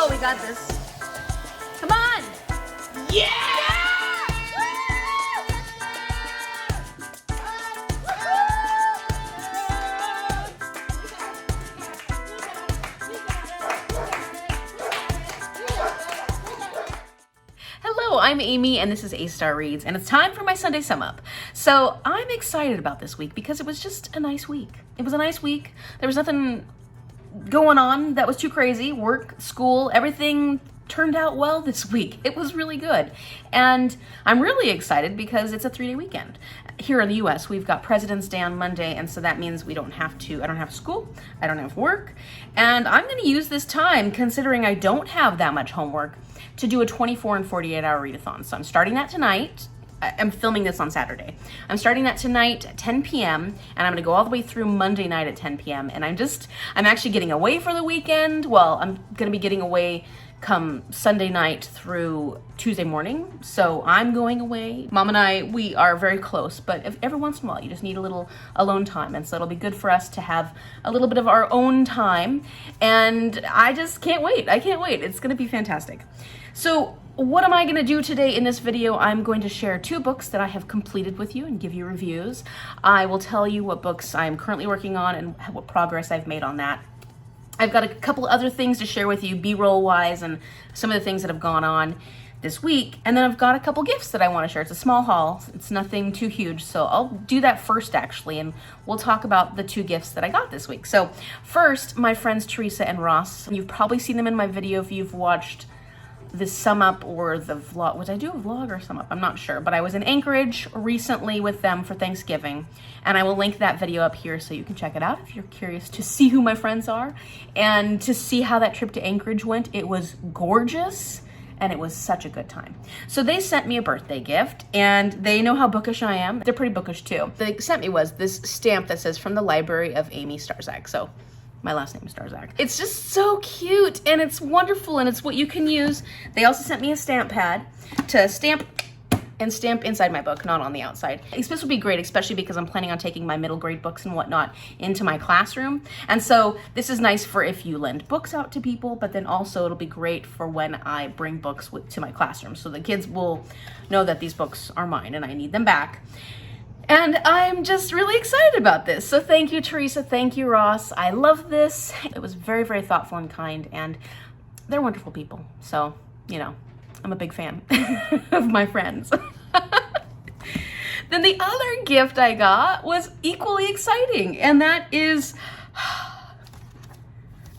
We got this. Come on. Yeah! Hello, I'm Amy and this is A-Star Reads and it's time for my Sunday sum up. So I'm excited about this week because it was just a nice week. It was a nice week. There was nothing going on that was too crazy. Work, school, everything turned out well this week. It was really good. And I'm really excited because it's a 3-day weekend. Here in the US, we've got President's Day on Monday, and so that means I don't have school, I don't have work, and I'm gonna use this time, considering I don't have that much homework, to do a 24 and 48 hour readathon. So I'm starting that tonight. I'm filming this on Saturday. I'm starting that tonight at 10 p.m. and I'm gonna go all the way through Monday night at 10 p.m. And I'm actually getting away for the weekend. Well, I'm gonna be getting away come Sunday night through Tuesday morning. So I'm going away. Mom and I, we are very close, but every once in a while you just need a little alone time. And so it'll be good for us to have a little bit of our own time. And I just can't wait. I can't wait. It's gonna be fantastic. So what am I gonna do today in this video? I'm going to share 2 books that I have completed with you and give you reviews. I will tell you what books I'm currently working on and what progress I've made on that. I've got a couple other things to share with you, B-roll wise, and some of the things that have gone on this week. And then I've got a couple gifts that I want to share. It's a small haul. It's nothing too huge. So I'll do that first actually, and we'll talk about the 2 gifts that I got this week. So first, my friends Teresa and Ross. You've probably seen them in my video if you've watched the sum up or the vlog. Would I do a vlog or sum up? I'm not sure, but I was in Anchorage recently with them for Thanksgiving, and I will link that video up here so you can check it out if you're curious to see who my friends are and to see how that trip to Anchorage went. It was gorgeous and it was such a good time. So they sent me a birthday gift, and they know how bookish I am. They're pretty bookish too. They sent me was this stamp that says from the library of Amy Starzak. So my last name is Starzak. It's just so cute and it's wonderful and it's what you can use. They also sent me a stamp pad to stamp inside my book, not on the outside. This would be great, especially because I'm planning on taking my middle grade books and whatnot into my classroom. And so this is nice for if you lend books out to people, but then also it'll be great for when I bring books to my classroom. So the kids will know that these books are mine and I need them back. And I'm just really excited about this. So thank you, Teresa. Thank you, Ross. I love this. It was very, very thoughtful and kind, and they're wonderful people. So, you know, I'm a big fan of my friends. Then the other gift I got was equally exciting, and that is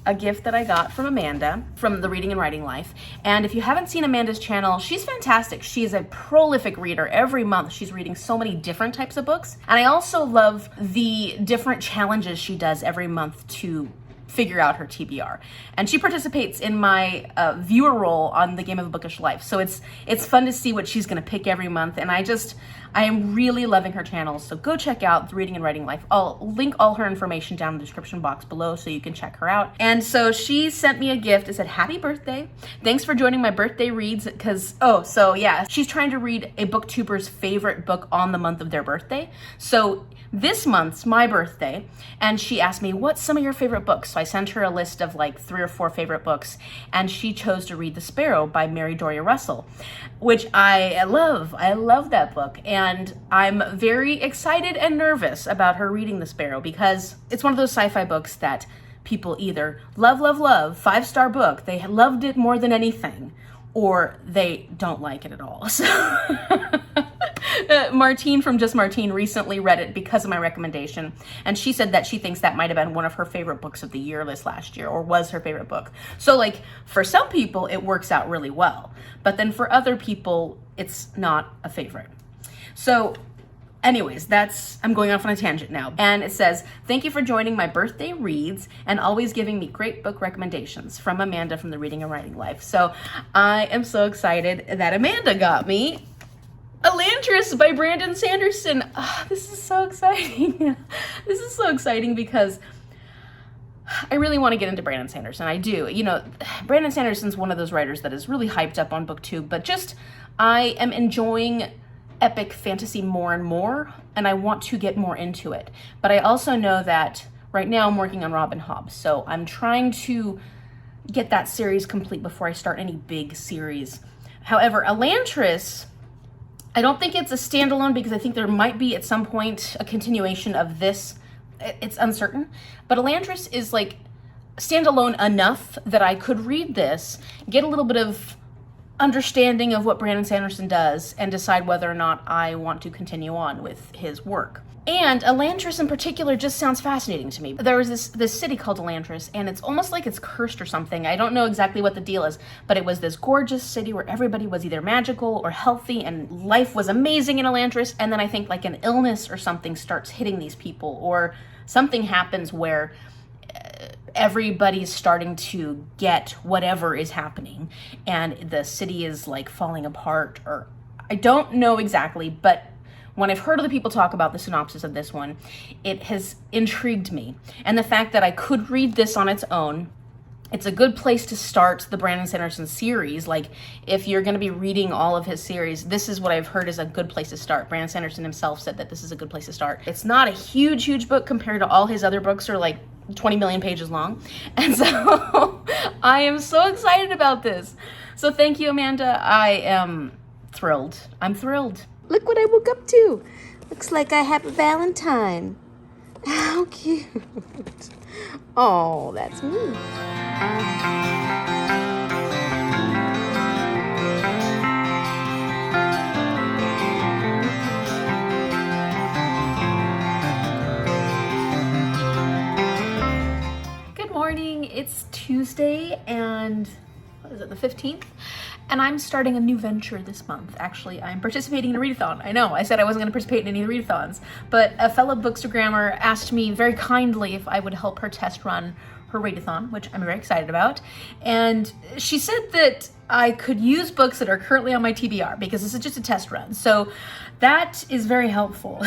a gift that I got from Amanda from the Reading and Writing Life. And if you haven't seen Amanda's channel, she's fantastic. She's a prolific reader. Every month she's reading so many different types of books. And I also love the different challenges she does every month to figure out her TBR. And she participates in my viewer role on the Game of a Bookish Life. So it's fun to see what she's gonna pick every month. And I am really loving her channel. So go check out the Reading and Writing Life. I'll link all her information down in the description box below so you can check her out. And so she sent me a gift. It said, happy birthday. Thanks for joining my birthday reads. She's trying to read a booktuber's favorite book on the month of their birthday. So this month's my birthday, and she asked me, what's some of your favorite books? So I sent her a list of like 3 or 4 favorite books, and she chose to read The Sparrow by Mary Doria Russell, which I love. I love that book, and I'm very excited and nervous about her reading The Sparrow because it's one of those sci-fi books that people either love, 5-star book, they loved it more than anything, or they don't like it at all. So Martine from Just Martine recently read it because of my recommendation, and she said that she thinks that might have been one of her favorite books of the year this last year, or was her favorite book. So like for some people it works out really well, but then for other people it's not a favorite. So anyways, I'm going off on a tangent now. And it says, thank you for joining my birthday reads and always giving me great book recommendations, from Amanda from the Reading and Writing Life. So I am so excited that Amanda got me Elantris by Brandon Sanderson. Oh, this is so exciting. This is so exciting because I really want to get into Brandon Sanderson. I do. You know, Brandon Sanderson's one of those writers that is really hyped up on BookTube, but I am enjoying epic fantasy more and more, and I want to get more into it. But I also know that right now I'm working on Robin Hobb, so I'm trying to get that series complete before I start any big series. However, Elantris, I don't think it's a standalone because I think there might be at some point a continuation of this. It's uncertain, but Elantris is like standalone enough that I could read this, get a little bit of understanding of what Brandon Sanderson does, and decide whether or not I want to continue on with his work. And Elantris in particular just sounds fascinating to me. There was this city called Elantris, and it's almost like it's cursed or something. I don't know exactly what the deal is, but it was this gorgeous city where everybody was either magical or healthy, and life was amazing in Elantris. And then I think like an illness or something starts hitting these people, or something happens where everybody's starting to get whatever is happening, and the city is like falling apart, or I don't know exactly, but when I've heard other people talk about the synopsis of this one, it has intrigued me. And the fact that I could read this on its own, it's a good place to start the Brandon Sanderson series. Like, if you're going to be reading all of his series, this is what I've heard is a good place to start. Brandon Sanderson himself said that this is a good place to start. It's not a huge book compared to all his other books are like 20 million pages long. And so I am so excited about this. So thank you, Amanda. I am thrilled. I'm thrilled. Look what I woke up to. Looks like I have a Valentine. How cute. Oh, that's me. Good morning. It's Tuesday, and what is it, the 15th? And I'm starting a new venture this month. Actually, I'm participating in a readathon. I know, I said I wasn't gonna participate in any of the readathons, but a fellow bookstagrammer asked me very kindly if I would help her test run her readathon, which I'm very excited about. And she said that I could use books that are currently on my TBR because this is just a test run. So that is very helpful.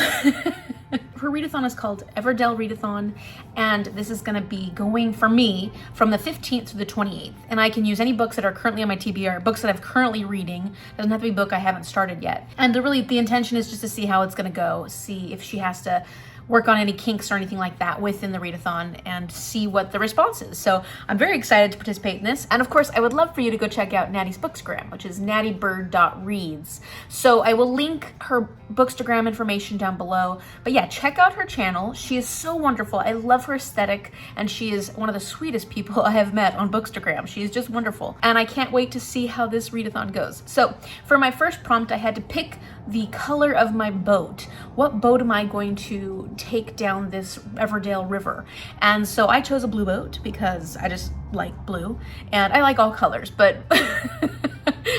Her readathon is called Everdell Readathon, and this is going to be going for me from the 15th to the 28th. And I can use any books that are currently on my TBR, books that I'm currently reading. Doesn't have to be a book I haven't started yet. And the intention is just to see how it's going to go, see if she has to work on any kinks or anything like that within the readathon, and see what the response is. So I'm very excited to participate in this. And of course, I would love for you to go check out Natty's Bookstagram, which is nattybird.reads. So I will link her Bookstagram information down below. But yeah, check out her channel. She is so wonderful. I love her aesthetic, and she is one of the sweetest people I have met on Bookstagram. She is just wonderful. And I can't wait to see how this readathon goes. So for my first prompt, I had to pick the color of my boat. What boat am I going to take down this Everdell River? And so I chose a blue boat because I just like blue, and I like all colors, but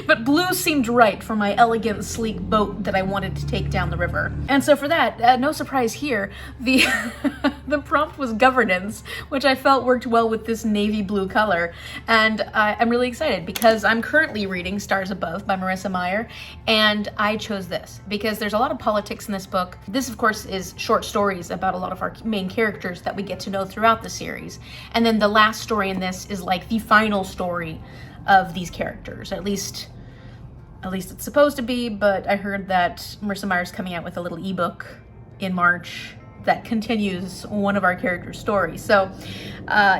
but blue seemed right for my elegant, sleek boat that I wanted to take down the river. And so for that, no surprise here, the the prompt was governance, which I felt worked well with this navy blue color. And I'm really excited because I'm currently reading Stars Above by Marissa Meyer, and I chose this because there's a lot of politics in this book. This, of course, is short stories about a lot of our main characters that we get to know throughout the series. And then the last story in this is like the final story of these characters. At least it's supposed to be, but I heard that Marissa Meyer's coming out with a little ebook in March that continues one of our characters' stories. So,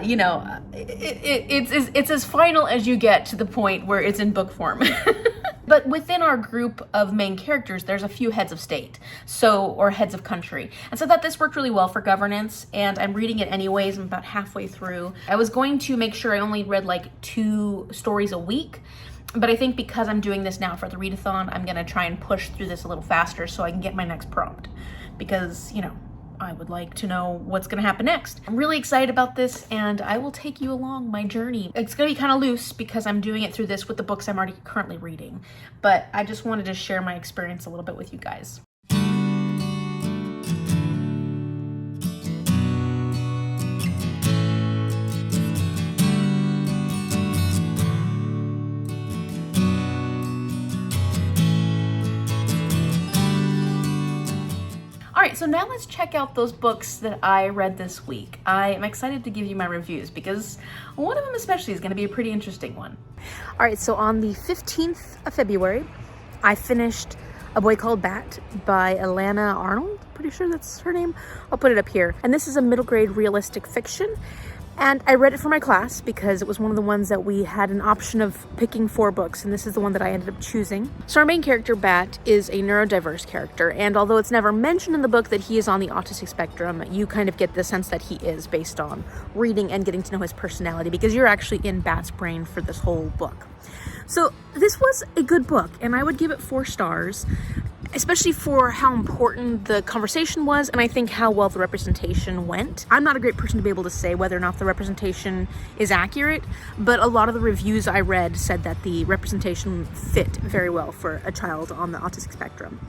you know, it's as final as you get to the point where it's in book form. But within our group of main characters, there's a few heads of state, or heads of country. And so this worked really well for governance, and I'm reading it anyways. I'm about halfway through. I was going to make sure I only read like 2 stories a week, but I think because I'm doing this now for the readathon, I'm gonna try and push through this a little faster so I can get my next prompt, because, you know, I would like to know what's gonna happen next. I'm really excited about this, and I will take you along my journey. It's gonna be kind of loose because I'm doing it through this with the books I'm already currently reading, but I just wanted to share my experience a little bit with you guys. Alright, so now let's check out those books that I read this week. I am excited to give you my reviews because one of them especially is going to be a pretty interesting one. Alright, so on the 15th of February, I finished A Boy Called Bat by Arnold. Pretty sure that's her name. I'll put it up here. And this is a middle grade realistic fiction. And I read it for my class because it was one of the ones that we had an option of picking 4 books, and this is the one that I ended up choosing. So our main character, Bat, is a neurodiverse character, and although it's never mentioned in the book that he is on the autistic spectrum, you kind of get the sense that he is based on reading and getting to know his personality, because you're actually in Bat's brain for this whole book. So this was a good book, and I would give it 4 stars, especially for how important the conversation was, and I think how well the representation went. I'm not a great person to be able to say whether or not the representation is accurate, but a lot of the reviews I read said that the representation fit very well for a child on the autistic spectrum.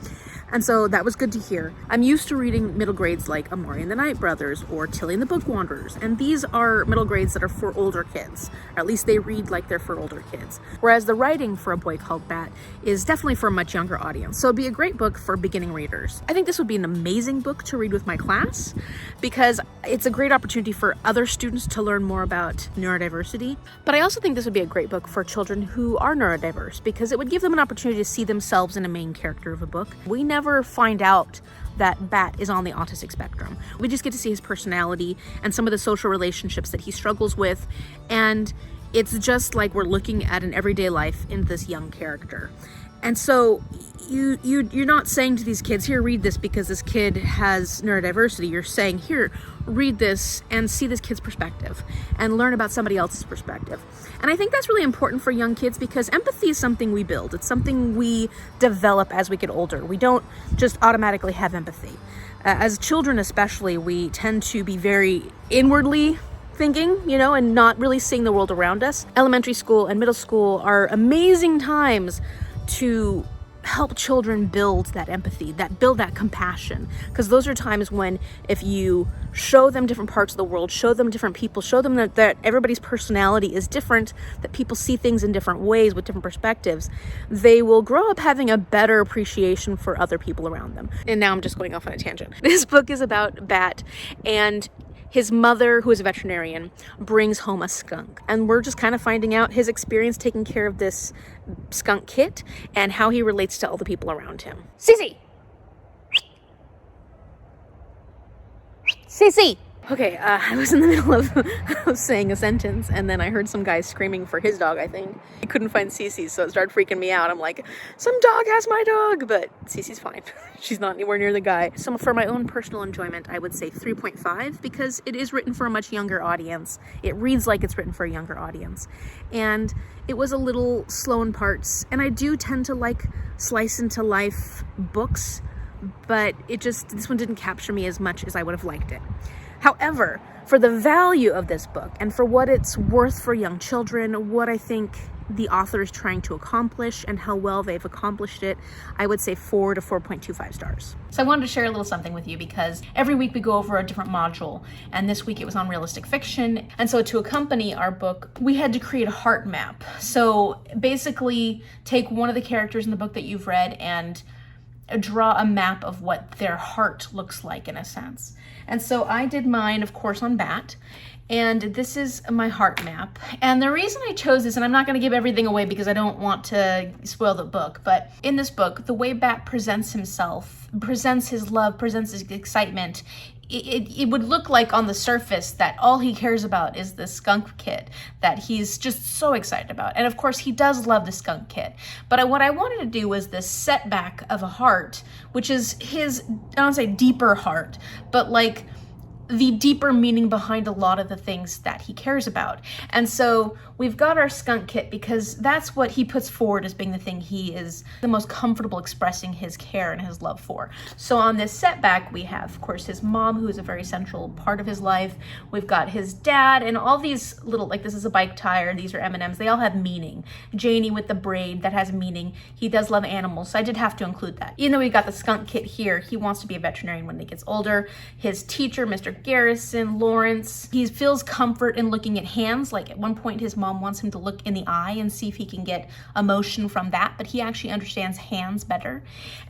And so that was good to hear. I'm used to reading middle grades like Amari and the Night Brothers or Tilly and the Book Wanderers, and these are middle grades that are for older kids, or at least they read like they're for older kids. Whereas the writing for A Boy Called Bat is definitely for a much younger audience, so it'd be a great book for beginning readers. I think this would be an amazing book to read with my class because it's a great opportunity for other students to learn more about neurodiversity. But I also think this would be a great book for children who are neurodiverse because it would give them an opportunity to see themselves in a main character of a book. We never find out that Bat is on the autistic spectrum. We just get to see his personality and some of the social relationships that he struggles with, and it's just like we're looking at an everyday life in this young character. And so you're not saying to these kids, here, read this because this kid has neurodiversity. You're saying, here, read this and see this kid's perspective and learn about somebody else's perspective. And I think that's really important for young kids because empathy is something we build. It's something we develop as we get older. We don't just automatically have empathy. As children especially, we tend to be very inwardly thinking, and not really seeing the world around us. Elementary school and middle school are amazing times to help children build that empathy, build that compassion, because those are times when if you show them different parts of the world, show them different people, show them that everybody's personality is different, that people see things in different ways with different perspectives, they will grow up having a better appreciation for other people around them. And now I'm just going off on a tangent. This book is about Bat, and his mother, who is a veterinarian, brings home a skunk. And we're just kind of finding out his experience taking care of this skunk kit and how he relates to all the people around him. Cece! Cece! Okay, I was in the middle of saying a sentence, and then I heard some guy screaming for his dog, I think. He couldn't find Cece, so it started freaking me out. I'm like, some dog has my dog! But Cece's fine. She's not anywhere near the guy. So for my own personal enjoyment, I would say 3.5, because it is written for a much younger audience. It reads like it's written for a younger audience. And it was a little slow in parts, and I do tend to like slice into life books, but this one didn't capture me as much as I would have liked it. However, for the value of this book and for what it's worth for young children, what I think the author is trying to accomplish and how well they've accomplished it, I would say 4 to 4.25 stars. So I wanted to share a little something with you because every week we go over a different module, and this week it was on realistic fiction. And so to accompany our book, we had to create a heart map. So basically take one of the characters in the book that you've read and draw a map of what their heart looks like in a sense. And so I did mine, of course, on Bat, and this is my heart map. And the reason I chose this, and I'm not going to give everything away because I don't want to spoil the book, but in this book, the way Bat presents himself, presents his love, presents his excitement, it would look like on the surface that all he cares about is the skunk kit that he's just so excited about. And of course he does love the skunk kit. But what I wanted to do was this setback of a heart, which is his, I don't say deeper heart, but like the deeper meaning behind a lot of the things that he cares about. And so we've got our skunk kit because that's what he puts forward as being the thing he is the most comfortable expressing his care and his love for. So on this setback, we have, of course, his mom, who is a very central part of his life. We've got his dad and all these little, like this is a bike tire, these are M&Ms, they all have meaning. Janie with the braid, that has meaning. He does love animals, so I did have to include that. Even though we got the skunk kit here, he wants to be a veterinarian when he gets older. His teacher, Mr. Garrison, Lawrence, he feels comfort in looking at hands. Like at one point his mom wants him to look in the eye and see if he can get emotion from that, but he actually understands hands better.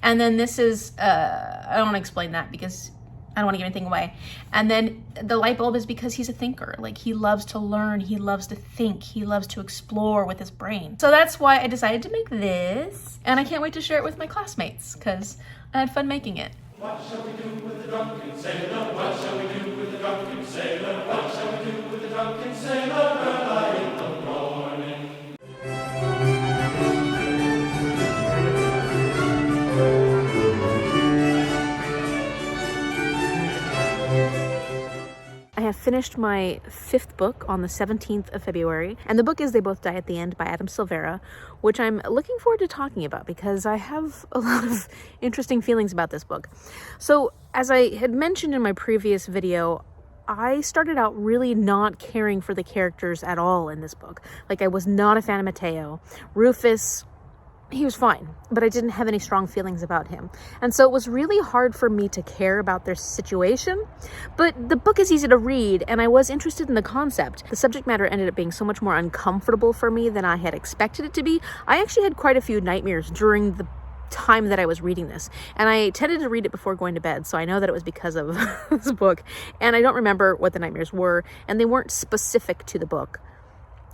And then this is, I don't want to explain that because I don't want to give anything away. And then the light bulb is because he's a thinker. Like he loves to learn, he loves to think, he loves to explore with his brain. So that's why I decided to make this, and I can't wait to share it with my classmates because I had fun making it. What shall we do with the drunken sailor? What shall we do with the drunken sailor? What shall we do with the drunken I have finished my 5th book on the 17th of February, and the book is They Both Die at the End by Adam Silvera, which I'm looking forward to talking about because I have a lot of interesting feelings about this book. So, as I had mentioned in my previous video, I started out really not caring for the characters at all in this book. Like, I was not a fan of Mateo. Rufus, he was fine, but I didn't have any strong feelings about him. And so it was really hard for me to care about their situation. But the book is easy to read, and I was interested in the concept. The subject matter ended up being so much more uncomfortable for me than I had expected it to be. I actually had quite a few nightmares during the time that I was reading this, and I tended to read it before going to bed, so I know that it was because of this book. And I don't remember what the nightmares were, and they weren't specific to the book,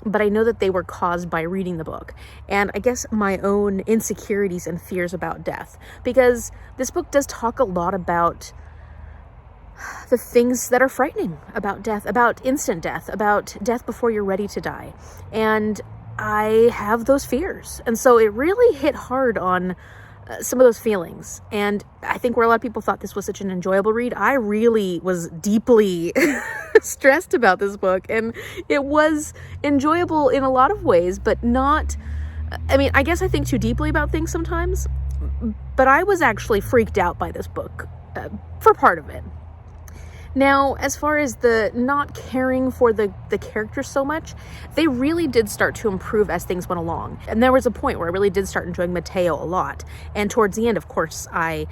but I know that they were caused by reading the book, and I guess my own insecurities and fears about death, because this book does talk a lot about the things that are frightening about death, about instant death, about death before you're ready to die, and I have those fears, and so it really hit hard on some of those feelings. And I think where a lot of people thought this was such an enjoyable read, I really was deeply stressed about this book, and it was enjoyable in a lot of ways, but not, I mean, I guess I think too deeply about things sometimes, but I was actually freaked out by this book for part of it. Now, as far as the not caring for the characters so much, they really did start to improve as things went along. And there was a point where I really did start enjoying Mateo a lot. And towards the end, of course, I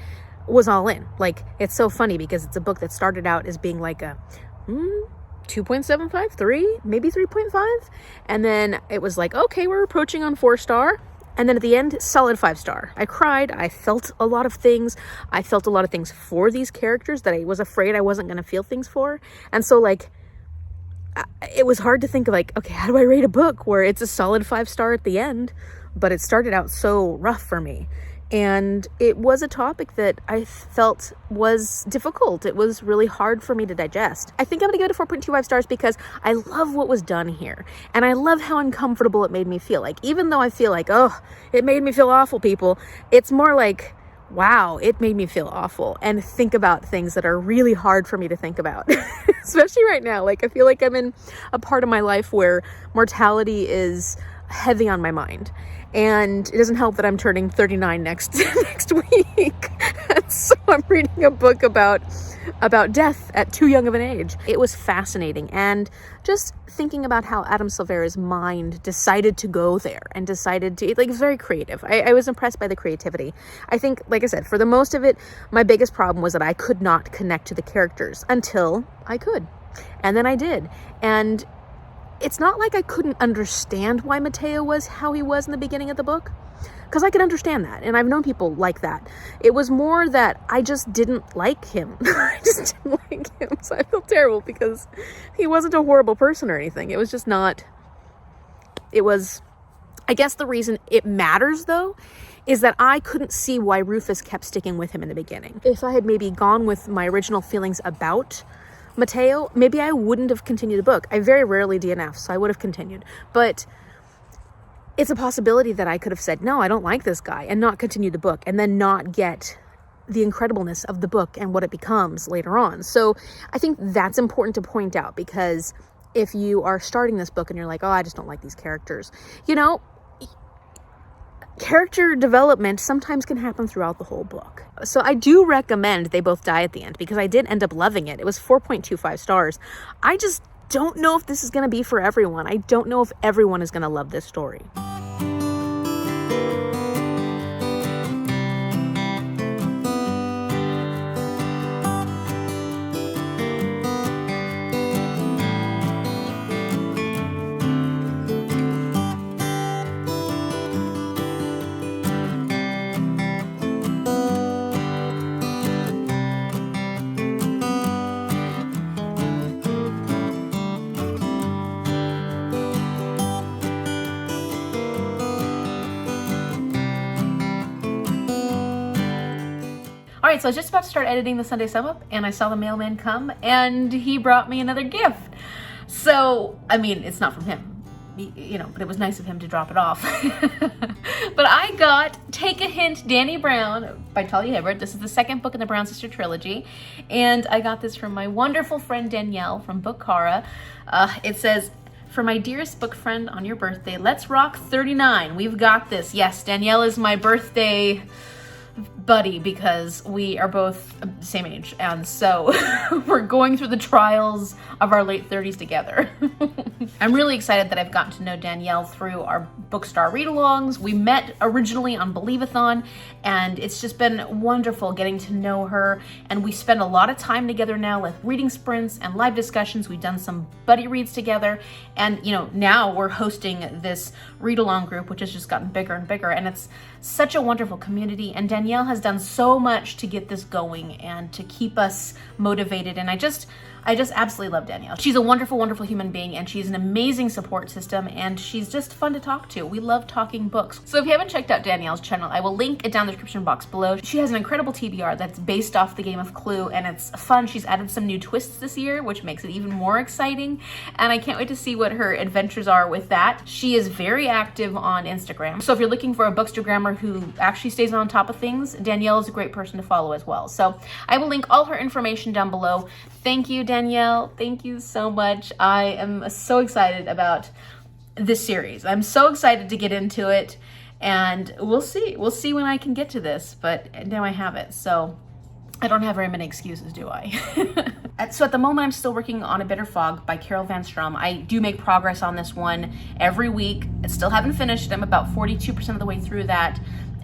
was all in. Like, it's so funny because it's a book that started out as being like a 2.75, 3, maybe 3.5. And then it was like, okay, we're approaching on 4-star. And then at the end, solid 5-star. I cried. I felt a lot of things. I felt a lot of things for these characters that I was afraid I wasn't going to feel things for. And so, like, it was hard to think of, like, okay, how do I rate a book where it's a solid 5-star at the end? But it started out so rough for me. And it was a topic that I felt was difficult. It was really hard for me to digest. I think I'm going to give it a 4.25 stars because I love what was done here. And I love how uncomfortable it made me feel. Like, even though I feel like, oh, it made me feel awful, people, it's more like, wow, it made me feel awful and think about things that are really hard for me to think about. Especially right now. Like, I feel like I'm in a part of my life where mortality is heavy on my mind. And it doesn't help that I'm turning 39 next week. And so I'm reading a book about death at too young of an age. It was fascinating, and just thinking about how Adam Silvera's mind decided to go there and decided to, like, it was very creative. I was impressed by the creativity. I think, like I said, for the most of it, my biggest problem was that I could not connect to the characters until I could. And then I did. And it's not like I couldn't understand why Mateo was how he was in the beginning of the book, because I could understand that, and I've known people like that. It was more that I just didn't like him. I just didn't like him, so I feel terrible because he wasn't a horrible person or anything. It was just not, it was, I guess the reason it matters, though, is that I couldn't see why Rufus kept sticking with him in the beginning. If I had maybe gone with my original feelings about Mateo, maybe I wouldn't have continued the book. I very rarely DNF, so I would have continued. But it's a possibility that I could have said, no, I don't like this guy, and not continue the book, and then not get the incredibleness of the book and what it becomes later on. So I think that's important to point out, because if you are starting this book and you're like, oh, I just don't like these characters, you know, character development sometimes can happen throughout the whole book. So I do recommend They Both Die at the End, because I did end up loving it. It was 4.25 stars. I just don't know if this is going to be for everyone. I don't know if everyone is going to love this story. All right, so I was just about to start editing the Sunday sum up, and I saw the mailman come, and he brought me another gift. So, I mean, it's not from him, you know, but it was nice of him to drop it off. But I got Take a Hint, Dani Brown by Talia Hibbert. This is the second book in the Brown Sister trilogy. And I got this from my wonderful friend Danielle from Bookchara. It says, "For my dearest book friend on your birthday, let's rock 39. We've got this." Yes, Danielle is my birthday buddy because we are both the same age, and so we're going through the trials of our late 30s together. I'm really excited that I've gotten to know Danielle through our BookStara read-alongs. We met originally on Believeathon, and it's just been wonderful getting to know her, and we spend a lot of time together now, like reading sprints and live discussions. We've done some buddy reads together, and you know, now we're hosting this read-along group, which has just gotten bigger and bigger, and it's such a wonderful community, and Danielle has done so much to get this going and to keep us motivated, and I just absolutely love Danielle. She's a wonderful, wonderful human being, and she's an amazing support system, and she's just fun to talk to. We love talking books. So if you haven't checked out Danielle's channel, I will link it down in the description box below. She has an incredible TBR that's based off the game of Clue, and it's fun. She's added some new twists this year, which makes it even more exciting, and I can't wait to see what her adventures are with that. She is very active on Instagram, so if you're looking for a bookstagrammer who actually stays on top of things, Danielle is a great person to follow as well. So I will link all her information down below. Thank you, Danielle. Thank you so much. I am so excited about this series. I'm so excited to get into it, and we'll see. We'll see when I can get to this, but now I have it, so I don't have very many excuses, do I? So at the moment, I'm still working on A Bitter Fog by Carol Van Strum. I do make progress on this one every week. I still haven't finished. I'm about 42% of the way through that,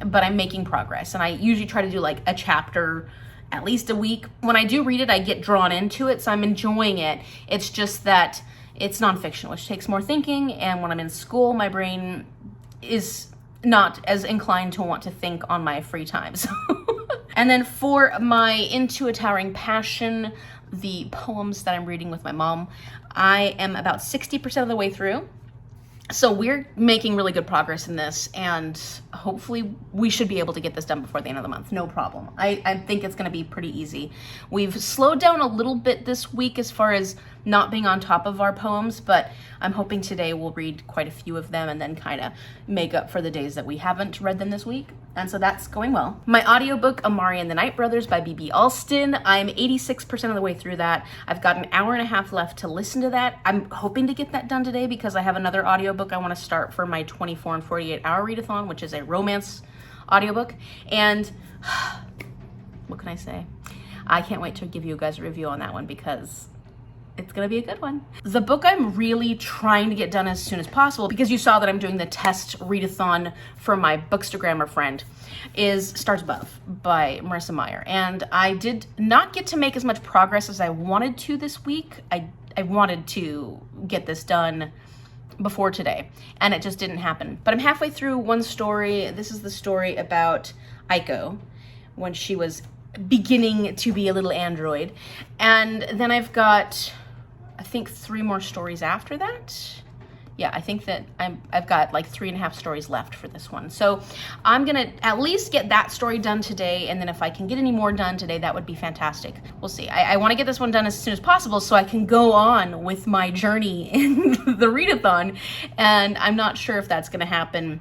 but I'm making progress, and I usually try to do like a chapter at least a week. When I do read it, I get drawn into it, so I'm enjoying it. It's just that it's nonfiction, which takes more thinking, and when I'm in school, my brain is not as inclined to want to think on my free time. So. And then for my Into a Towering Passion, the poems that I'm reading with my mom, I am about 60% of the way through. So we're making really good progress in this, and hopefully we should be able to get this done before the end of the month. No problem. I think it's going to be pretty easy. We've slowed down a little bit this week as far as not being on top of our poems, but I'm hoping today we'll read quite a few of them and then kind of make up for the days that we haven't read them this week. And so that's going well. My audiobook, Amari and the Night Brothers by B.B. Alston, I'm 86% of the way through that. I've got an hour and a half left to listen to that. I'm hoping to get that done today because I have another audiobook I want to start for my 24 and 48 hour readathon, which is a romance audiobook. And what can I say? I can't wait to give you guys a review on that one because it's gonna be a good one. The book I'm really trying to get done as soon as possible, because you saw that I'm doing the test readathon for my Bookstagrammer friend, is Stars Above by Marissa Meyer. And I did not get to make as much progress as I wanted to this week. I wanted to get this done before today, and it just didn't happen. But I'm halfway through one story. This is the story about Aiko when she was beginning to be a little android. And then I've got, I think, 3 more stories after that. Yeah, I think that I've got like 3.5 stories left for this one. So I'm gonna at least get that story done today, and then if I can get any more done today, that would be fantastic. We'll see. I wanna get this one done as soon as possible so I can go on with my journey in the readathon, and I'm not sure if that's gonna happen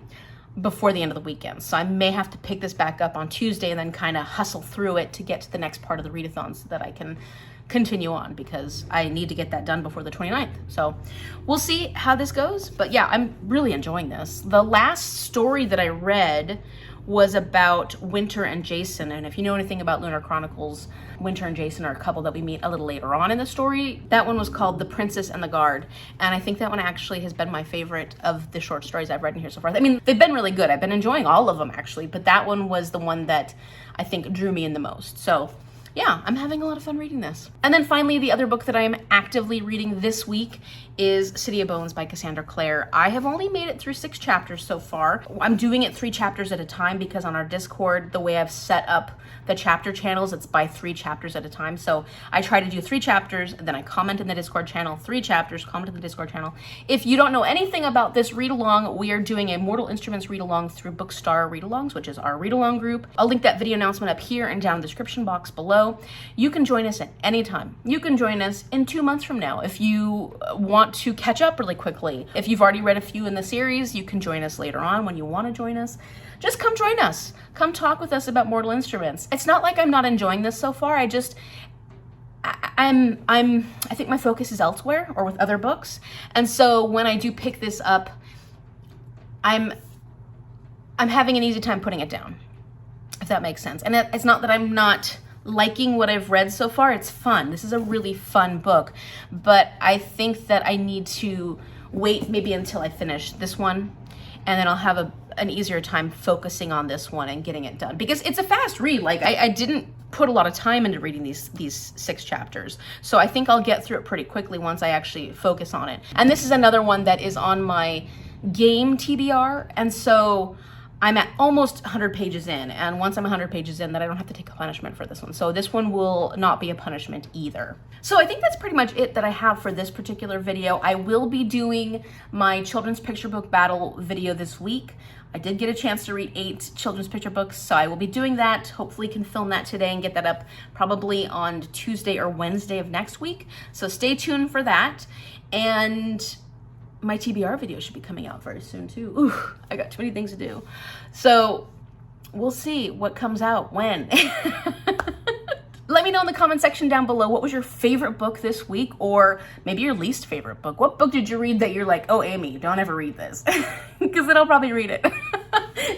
before the end of the weekend. So I may have to pick this back up on Tuesday and then kind of hustle through it to get to the next part of the readathon so that I can continue on, because I need to get that done before the 29th. So we'll see how this goes. But yeah, I'm really enjoying this. The last story that I read was about Winter and Jason. And if you know anything about Lunar Chronicles, Winter and Jason are a couple that we meet a little later on in the story. That one was called The Princess and the Guard. And I think that one actually has been my favorite of the short stories I've read in here so far. I mean, they've been really good. I've been enjoying all of them actually, but that one was the one that I think drew me in the most. So yeah, I'm having a lot of fun reading this. And then finally, the other book that I am actively reading this week is City of Bones by Cassandra Clare. I have only made it through 6 chapters so far. I'm doing it 3 chapters at a time because on our Discord, the way I've set up the chapter channels, it's by 3 chapters at a time. So I try to do 3 chapters, and then I comment in the Discord channel, 3 chapters, comment in the Discord channel. If you don't know anything about this read-along, we are doing a Mortal Instruments read-along through BookStara read-alongs, which is our read-along group. I'll link that video announcement up here and down in the description box below. show, you can join us at any time. You can join us in 2 months from now if you want to catch up really quickly. If you've already read a few in the series, you can join us later on when you want to join us. Just come join us. Come talk with us about Mortal Instruments. It's not like I'm not enjoying this so far. I think my focus is elsewhere or with other books. And so when I do pick this up, I'm having an easy time putting it down, if that makes sense. And it's not that I'm not liking what I've read so far. It's fun. This is a really fun book, but I think that I need to wait maybe until I finish this one, and then I'll have an easier time focusing on this one and getting it done, because it's a fast read. Like I didn't put a lot of time into reading these 6 chapters. So I think I'll get through it pretty quickly once I actually focus on it. And this is another one that is on my game TBR. And so I'm at almost 100 pages in. And once I'm 100 pages in, then I don't have to take a punishment for this one. So this one will not be a punishment either. So I think that's pretty much it that I have for this particular video. I will be doing my children's picture book battle video this week. I did get a chance to read 8 children's picture books, so I will be doing that. Hopefully can film that today and get that up probably on Tuesday or Wednesday of next week. So stay tuned for that. And my TBR video should be coming out very soon too. Ooh, I got too many things to do. So we'll see what comes out when. Let me know in the comment section down below, what was your favorite book this week, or maybe your least favorite book? What book did you read that you're like, oh, Amy, don't ever read this? Because then I'll probably read it.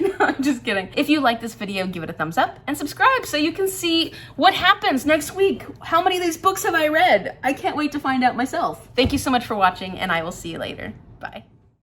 No, I'm just kidding. If you like this video, give it a thumbs up and subscribe so you can see what happens next week. How many of these books have I read? I can't wait to find out myself. Thank you so much for watching, and I will see you later. Bye.